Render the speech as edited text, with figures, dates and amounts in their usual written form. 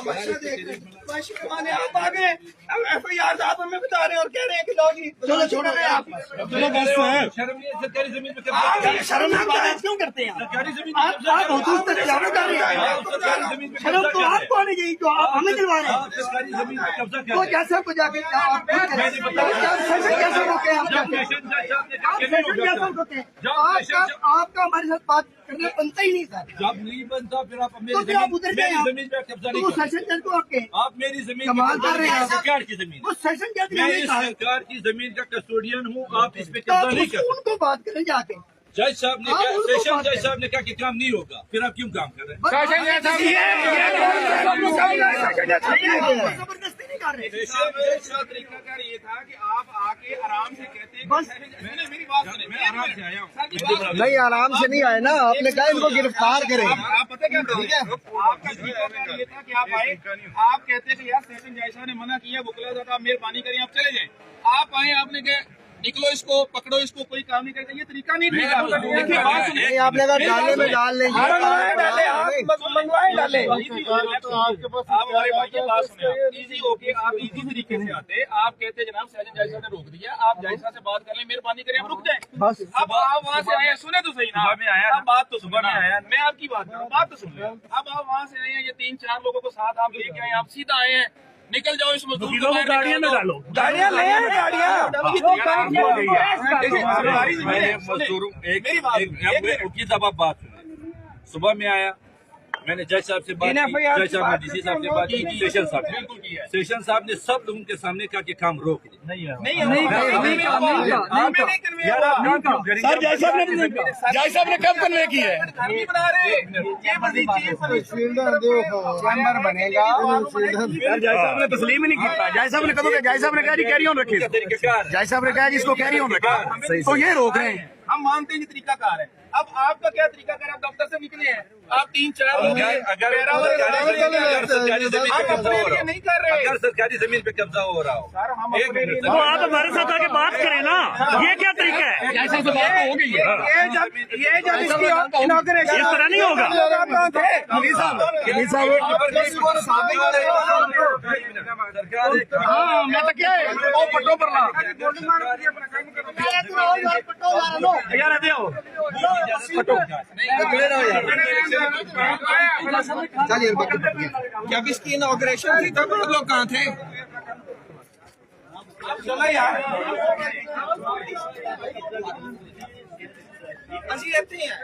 तमाशा देख रहे हैं। आप आगे FIR साहब हमें बता रहे हैं और कह रहे हैं कि लो जी चलो छोड़ो आप सरकारी जमीन पे शर्म क्यों करते हैं सरकारी जमीन आप हुदूद तक जाना कर रहे हैं। शर्म तो आपको आनी चाहिए जो आप हमें दिलवा रहे हैं। सरकारी जमीन पे कब्जा तो जैसे को जाके आप कैसे रोके आपका हमारे साथ बात करना बनता ही नहीं सर। जब नहीं बनता फिर आप तो फिर आप उधर मेरी जमीन पे कब्जा नहीं तो करते। सेशन जज को आपके आप मेरी जमीन कमाल कर रहे हैं। सरकार की जमीन वो सेशन जज मैं ने इस कहा सरकार की जमीन का कस्टोडियन हूँ। आप इस पे तो कब्जा आप नहीं करते। उनको बात करें जाके। जज साहब ने हाँ, कहा, उनको सेशन बात जज करें। साहब ने कहा कि काम नहीं होगा, फिर आप क्यों काम कर रहे हैं? जबरदस्ती नहीं कर रहे। इसका तरीकाकार ये था कि आप आके आराम से कहते बस मेरी बात सुने, मैं आराम से आया हूँ। नहीं आराम से नहीं आए ना, आपने कहा इनको गिरफ्तार करें। आप पता क्या ठीक है, आपका तरीकाकार ये था कि आप आए, आप कहते कि यार सेशन जज साहब ने मना किया, बुकला था, आप मेहरबानी करिए, आप चले जाए। आप आए, आपने कहा निकलो इसको, पकड़ो इसको, कोई काम नहीं करता। ये तरीका नहीं ठीक है। देखिए बात सुनिए, नहीं आपने कहा डाले में डाल लेंगे। मंगवाए डाले। आप हमारी बात की बात सुनिए, इजी होके आप इजी तरीके से आते, आप कहते जनाब सेशन जज साहब ने रोक दिया, आप जज साहब से बात कर लें, मेहरबानी करें, आप रुक जाए। बस अब आप वहाँ से आए, सुने तो सही ना, सुबह में आया, बात तो सुबह में आया, मैं आपकी बात कर रहा हूँ, बात तो सुन लें। अब आप वहाँ से आए हैं, ये 3-4 लोगों को साथ आप लेके आए, आप सीधा आए हैं, निकल जाओ इस मजदूर को गाड़ियां में डालो, गाड़ियां ले वकील साहब आप बात सुनिए। सुबह में आया, मैंने जज साहब से बात की, जज साहब ने डीसी साहब से बात की, सेशन साहब ने, सेशन साहब ने सब लोगों के सामने कहा कि काम रोक दे। सर जय साहब ने कब कन्वे की है? चैम्बर बनेगा। जय साहब ने तस्लीम ही नहीं किया। जय साहब ने कदों जय साहब ने कहा जी कैरी ऑन रखिए। जय साहब ने कहा जी इसको कैरी ऑन रखिए, तो ये रोक रहे हैं। हम मानते हैं तरीकाकार है। अब आपका क्या तरीकाकार है? आप दफ्तर से निकले हैं, आप 3-4 लोग हैं, अगर सरकारी जमीन पे कब्जा हो रहा हो, नहीं कर रहे। अगर सरकारी जमीन पे कब्जा हो रहा हो, सर हम एक मिनट, तो आप हमारे साथ आके बात करें ना, ये क्या तरीका है? जैसा तो बात हो गई है। ये जब इसकी इनॉग्रेशन इस तरह नहीं होगा। हाँ मैं तो क्या है वो पट्टों पर ला यार दे आओ चलिए जब इसकी इनॉग्रेशन थी तब लोग कहाँ थे? चलो यार ਅਸੀਂ ਇੱਥੇ ਹੀ ਆ